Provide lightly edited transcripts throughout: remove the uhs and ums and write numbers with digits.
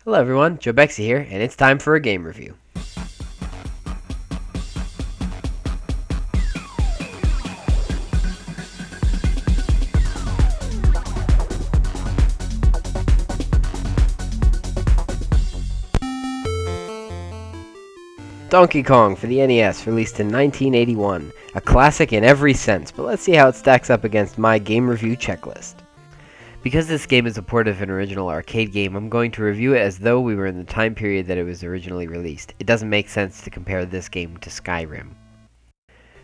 Hello everyone, Jobexi here, and it's time for a game review. Donkey Kong for the NES, released in 1981. A classic in every sense, but let's see how it stacks up against my game review checklist. Because this game is a port of an original arcade game, I'm going to review it as though we were in the time period that it was originally released. It doesn't make sense to compare this game to Skyrim.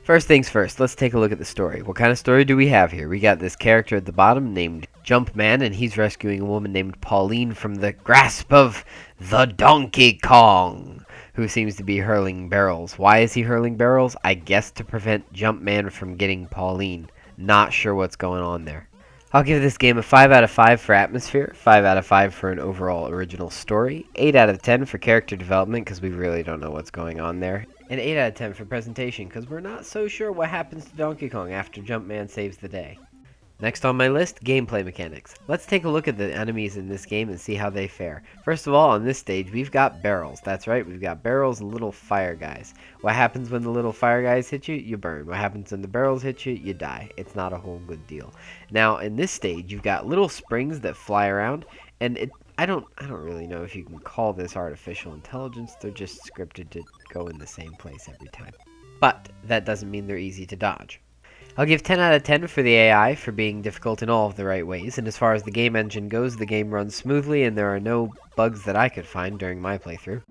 First things first, let's take a look at the story. What kind of story do we have here? We got this character at the bottom named Jumpman, and he's rescuing a woman named Pauline from the grasp of the Donkey Kong, who seems to be hurling barrels. Why is he hurling barrels? I guess to prevent Jumpman from getting Pauline. Not sure what's going on there. I'll give this game a 5 out of 5 for atmosphere, 5 out of 5 for an overall original story, 8 out of 10 for character development because we really don't know what's going on there, and 8 out of 10 for presentation because we're not so sure what happens to Donkey Kong after Jumpman saves the day. Next on my list, gameplay mechanics. Let's take a look at the enemies in this game and see how they fare. First of all, on this stage, we've got barrels. That's right, we've got barrels and little fire guys. What happens when the little fire guys hit you? You burn. What happens when the barrels hit you? You die. It's not a whole good deal. Now, in this stage, you've got little springs that fly around, and I don't really know if you can call this artificial intelligence. They're just scripted to go in the same place every time. But that doesn't mean they're easy to dodge. I'll give 10 out of 10 for the AI for being difficult in all of the right ways, and as far as the game engine goes, the game runs smoothly and there are no bugs that I could find during my playthrough.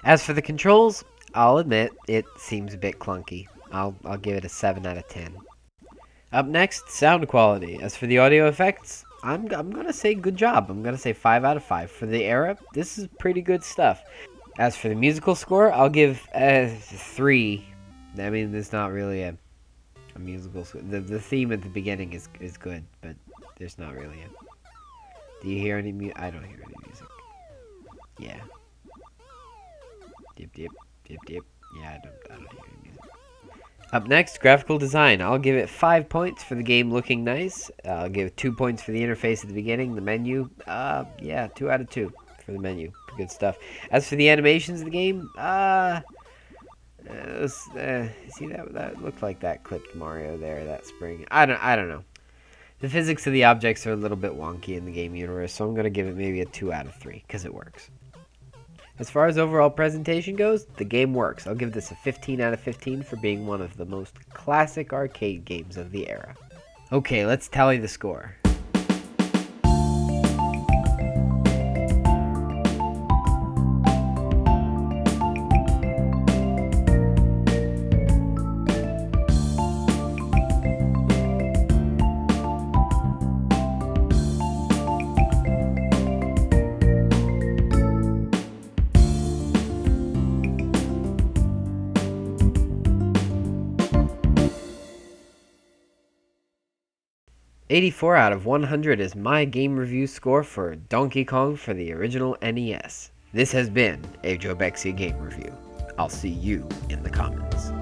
As for the controls, I'll admit it seems a bit clunky. I'll give it a 7 out of 10. Up next, sound quality. As for the audio effects, I'm gonna say good job. I'm gonna say 5 out of 5. For the era, this is pretty good stuff. As for the musical score, I'll give 3. I mean, there's not really a musical score. The theme at the beginning is good, but there's not really a... Do you hear any music? I don't hear any music. Yeah. Dip dip dip dip. Yeah, I don't hear any music. Up next, graphical design. I'll give it 5 points for the game looking nice. I'll give 2 points for the interface at the beginning, the menu. Yeah, 2 out of 2 for the menu. Good stuff. As for the animations of the game, see that looked like that clipped Mario there, that spring. I don't know. The physics of the objects are a little bit wonky in the game universe, so I'm gonna give it maybe a 2 out of 3 because it works. As far as overall presentation goes, the game works. I'll give this a 15 out of 15 for being one of the most classic arcade games of the era. Okay, let's tally the score. 84 out of 100 is my game review score for Donkey Kong for the original NES. This has been a Jobexi game review. I'll see you in the comments.